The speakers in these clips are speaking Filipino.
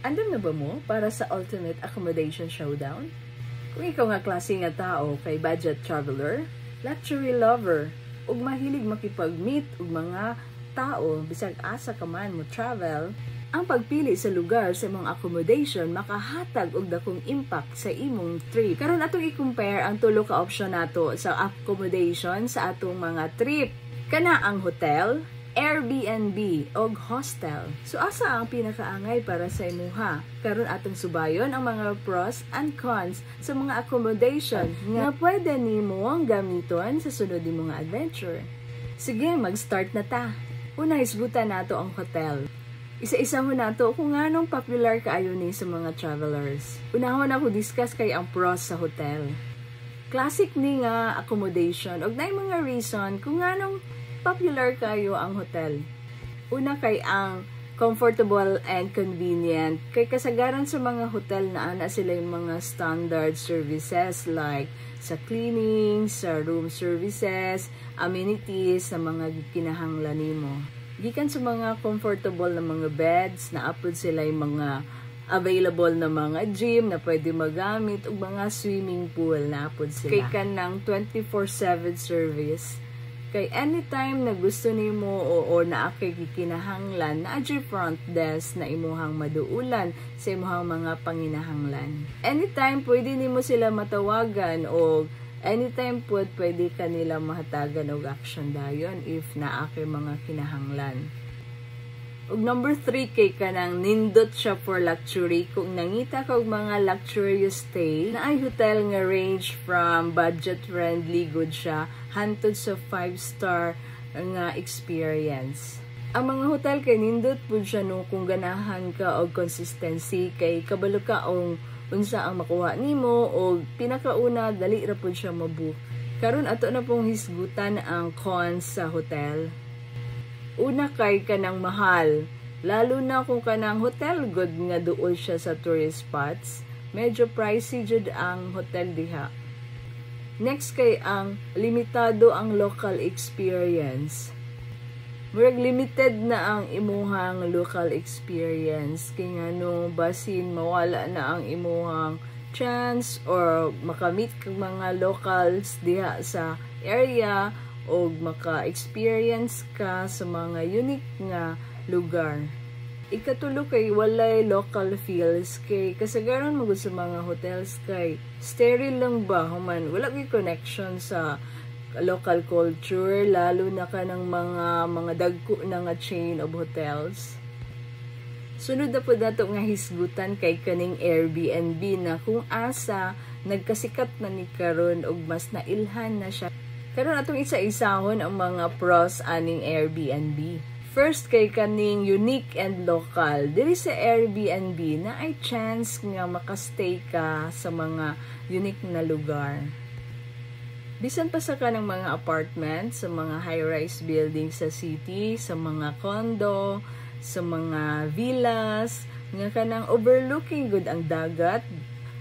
Andam na ba mo para sa Ultimate Accommodation Showdown? Kung ikaw nga klase nga tao kay budget traveler, luxury lover, ug mahilig makipag-meet ug mga tao bisag asa ka man mo travel, ang pagpili sa lugar sa imong accommodation makahatag og dakong impact sa imong trip. Karon atong i-compare ang tulo ka option nato sa accommodation sa atong mga trip. Kana ang hotel, Airbnb o hostel. So asa ang pinakaangay para sa imuha? Karon atong subayon ang mga pros and cons sa mga accommodation nga pwede nimo ang gamiton sa sunod nimong adventure. Sige, mag-start na ta. Una, hisgutan nato ang hotel. Isa-isa ho nato kung anong popular kaayo ni sa mga travelers. Unahon ako discuss kay ang pros sa hotel. Classic ni nga accommodation og naay mga reason kung anong popular kayo ang hotel. Una kay ang comfortable and convenient. Kay kasagaran sa mga hotel na ana sila yung mga standard services like sa cleaning, sa room services, amenities na mga kinahanglan nimo. Gikan sa mga comfortable na mga beds, na apod sila yung mga available na mga gym na pwede magamit ug mga swimming pool na apod sila. Kay kanang 24/7 service. Kay anytime na gusto nimo o naa kay gikinahanglan na adyo front desk na imuhang maduulan sa imuhang mga panginahanglan. Anytime pwede nimo sila matawagan o anytime pwede kanila mahatagan og action dayon if naa kay mga kinahanglan. Ug number 3 kay kanang nindot siya for luxury. Kung nangita ka og mga luxurious stay, na ay hotel nga range from budget friendly good siya hantod sa 5-star nga experience. Ang mga hotel kay nindot pud siya no kung ganahan ka og consistency kay kabalo ka og unsa ang makuha nimo o pinakauna dali ra pud siya mabook. Karon ato na pong hisgutan ang cons sa hotel. Una kay kanang mahal, lalo na kung kanang hotel good nga duol siya sa tourist spots, medyo pricey jud ang hotel diha. Next kay ang limitado ang local experience. Murag limited na ang imuhang local experience kay ngano basin mawala na ang imuhang chance or makamit kag mga locals diha sa area o maka-experience ka sa mga unique nga lugar. Ikatulo kay walay local feels kay kasagaran mo sa mga hotels kay sterile lang ba human wala kay connection sa local culture lalo na ka ng mga dagko na nga chain of hotels. Sunod na po nato nga hisgutan kay kaning Airbnb na kung asa nagkasikat na ni karon og mas nailhan na siya. Karon atong isa-isahon ang mga pros aning Airbnb. First kay kaning unique and local. Diri sa Airbnb na ay chance nga makastay ka sa mga unique na lugar. Bisan pa sa kanang mga apartment, sa mga high-rise buildings sa city, sa mga condo, sa mga villas, nga kanang overlooking good ang dagat.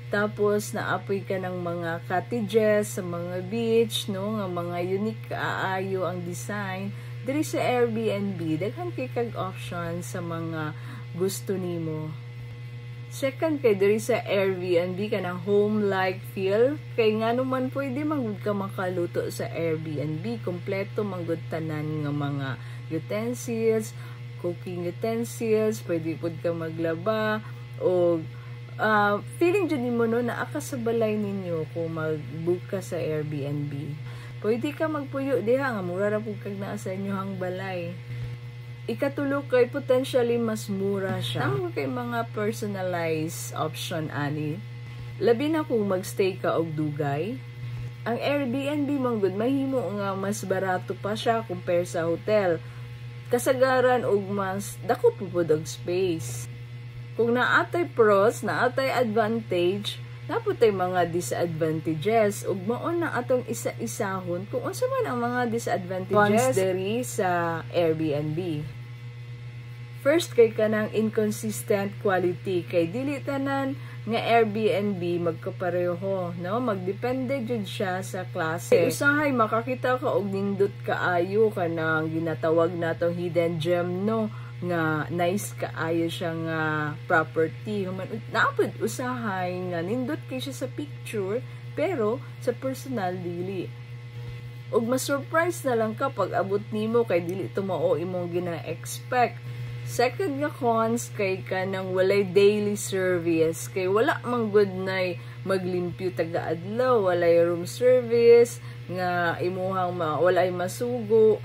Tapos naapoy ka ng mga cottages sa mga beach, no, nga mga unique kaayo ang design. Diri sa Airbnb, daghan kay kag option sa mga gusto nimo. Second kay diri sa Airbnb kanang home-like feel, kay nganuman pwede manggud ka makaluto sa Airbnb, kompleto manggud tanan nga mga utensils, cooking utensils, pwede pud ka maglaba o feeling dyan mo no na akasabalay ninyo kung mag-book ka sa Airbnb. Pwede ka magpuyo diha nga mura ra pud kag naa sa inyohang balay. Ikatulo kay potentially mas mura siya. Tama kay mga personalized option ani. Labi na kung magstay ka og dugay. Ang Airbnb manggod mahimo nga mas barato pa siya compare sa hotel. Kasagaran og mas dako pud og space. Kung naatay pros, naatay advantage, naputay mga disadvantages ug mao na atong isa-isahon kung unsa man ang mga disadvantages diri sa Airbnb. First kay kanang inconsistent quality kay dili tanan nga Airbnb magkapareho, no? Magdepende jud siya sa klase. Usahay makakita ka og nindot kaayo kanang ginatawag natong hidden gem, no? nga nice kaayo siya nga property. Naapod usahay nga nindot kay siya sa picture pero sa personal dili. Ug ma-surprise na lang ka pag abot nimo kay dili tumao imong gina-expect. Second nga cons kay kanang walay daily service kay wala man good nay maglimpyo taga-adlaw, walay room service nga imuhang walay masugo,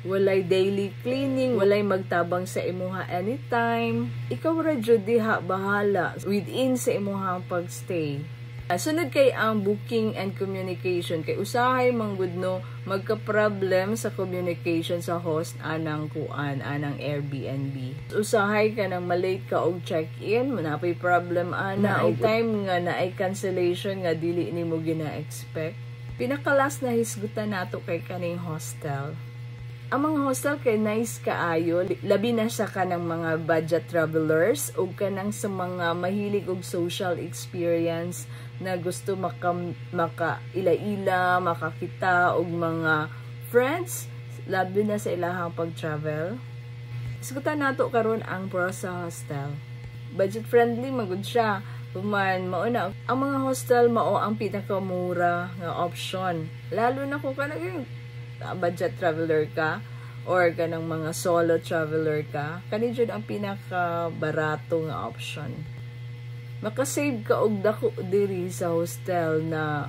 walay daily cleaning, walay magtabang sa imuha anytime. Ikaw ra jud diha bahala within sa imuhang pagstay. Sunod kay ang booking and communication kay usahay manggud no magka-problem sa communication sa host anang anang Airbnb. Usahay ka nang malate ka og check-in, manapay problem ana ay time nga na ay cancellation nga dili nimo gina-expect. Pinakalas na hisgutan nato kay kaning hostel. Ang mga hostel kay nice kaayo, labi na sa kanang mga budget travelers o kanang sa mga mahilig og social experience na gusto maka-ila-ila, makakita og mga friends, labi na sa ilahang pag-travel. Isgutan nato karon ang pros sa hostel. Budget friendly magud siya. Human mauna ang mga hostel mao ang pinakamura nga option. Lalo na kung kanang budget traveler ka or kanang mga solo traveler ka, kani jud ang pinaka barato nga option. Makasave ka og dako diri sa hostel na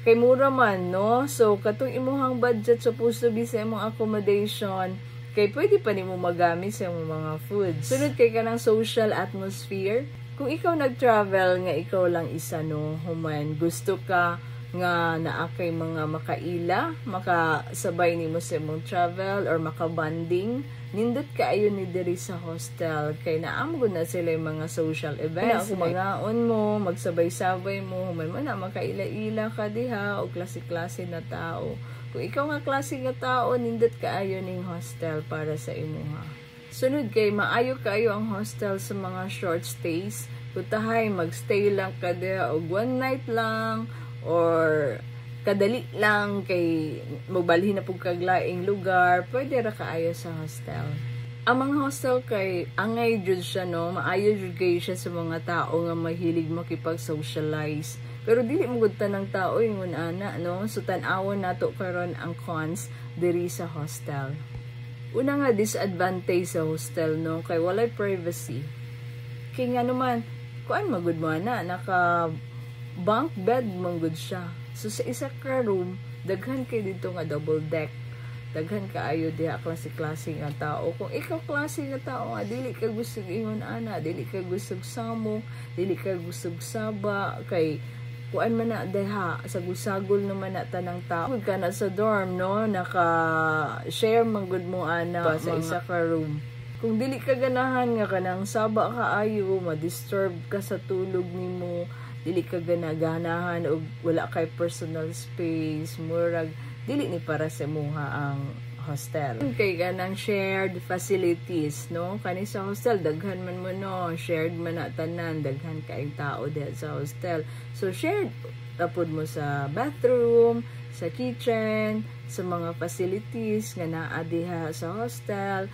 kay mura man, no? So katong imuhang budget supposed to be sa imong accommodation kay pwede pa nimo magamit sa imong mga food. Sunod kay kanang social atmosphere. Kung ikaw nag-travel nga ikaw lang isa, no, human gusto ka nga naa kay mga makaila, makasabay nimo sa imong travel or makabanding, nindot kaayo ni diri sa hostel kay naamgod na sila yung mga social events. Kung magaon mo, magsabay-sabay mo, human man na makaila-ila ka diha o klase-klase na tao. Kung ikaw nga klase nga tao, nindot kaayo ning hostel para sa imuha. Sunod kay maayo kaayo ang hostel sa mga short stays. Kutahay magstay lang ka diha og one night lang or kadali lang kay mobalhin na pug kaglaing lugar, pwede ra kaayo sa hostel. Ang mga hostel kay angay jud siya, no, maayo jud kay siya sa mga tao nga mahilig makipag-socialize. Pero dili mo gud tanang tao ingon ana, no? So tan-awon nato karon ang cons diri sa hostel. Una nga disadvantage sa hostel, no, kay walay privacy. Kay nga naman kuan magud mo ana naka bunk bed manggod siya. So sa isa ka room, daghan kay dito nga double deck. Daghan kaayo diha klase-klase nga tao. Kung ikaw klase nga tao nga dili ka gusto ingon ana, dili ka gusto samok, dili ka gusto saba kay kuan man na diha sagol-sagol naman na tanang tao. Kung ka na sa dorm, no, naka-share manggod mo ana sa isa ka room. Kung dili ka ganahan nga kanang saba kaayo, ma-disturb ka sa tulog nimo, dili ka ganahan o wala kay personal space, murag dili ni para sa muha ang hostel. Kay ganang shared facilities, no, kani sa hostel daghan man mo, no, shared man na tanan, daghan kaayong tao diha sa hostel. So shared tapod mo sa bathroom, sa kitchen, sa mga facilities nga naa diha sa hostel,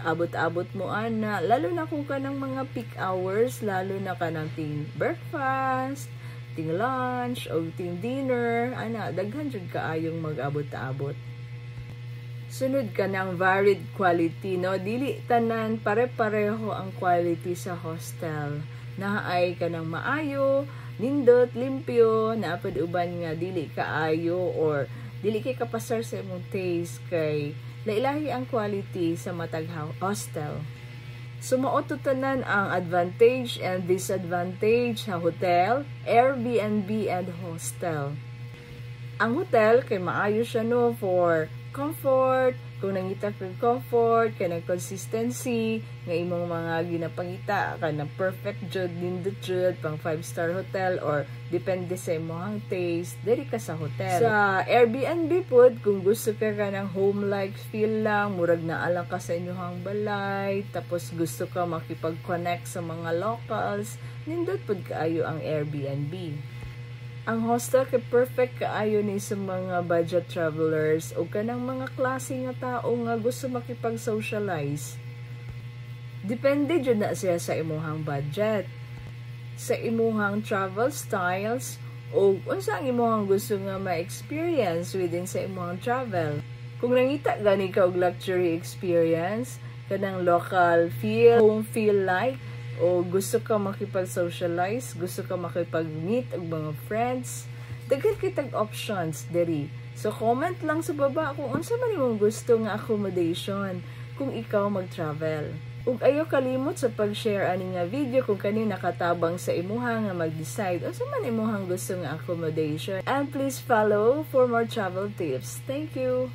abot-abot mo ana, lalo na kung kanang mga peak hours, lalo na kanang ting breakfast, ting lunch o ting dinner, ana daghan jud kaayong mag-abot-abot. Sunod kanang varied quality, no, dili tanan pare-pareho ang quality sa hostel. Naay kanang maayo, nindot, limpyo, naapod uban nga dili kaayo or dili kay kapasar sa imong taste kay lailahi ang quality sa matag hostel. So mao tanan ang advantage and disadvantage sa hotel, Airbnb and hostel. Ang hotel kay maayo siya, no, for comfort, kung nangita kag comfort, kay nang consistency nga imong mga ginapangita kanang perfect jud, nindot jud pang 5-star hotel or depende sa imong taste diri ka sa hotel. Sa Airbnb pod, kung gusto ka kanang home-like feel lang, murag naa lang ka sa inyong balay, tapos gusto ka makipag-connect sa mga locals, nindot pod kaayo ang Airbnb. Ang hostel kay perfect kaayo ni sa mga budget travelers o kanang mga klase nga tao nga gusto makipag-socialize. Depende jud na siya sa imuhang budget, sa imuhang travel styles, o unsa ang imuhang gusto nga ma-experience within sa imuhang travel. Kung nangita gani ka og luxury experience, kanang local feel, home feel like, o gusto ka makipag-socialize, gusto ka makipag-meet og mga friends, daghan kitag options diri. So comment lang sa baba kung unsa man imong gusto nga accommodation kung ikaw mag-travel. Ug ayo kalimot sa pag-share ani nga video kung kani nakatabang sa imuha nga mag-decide unsa man imuhang gusto nga accommodation. And please follow for more travel tips. Thank you.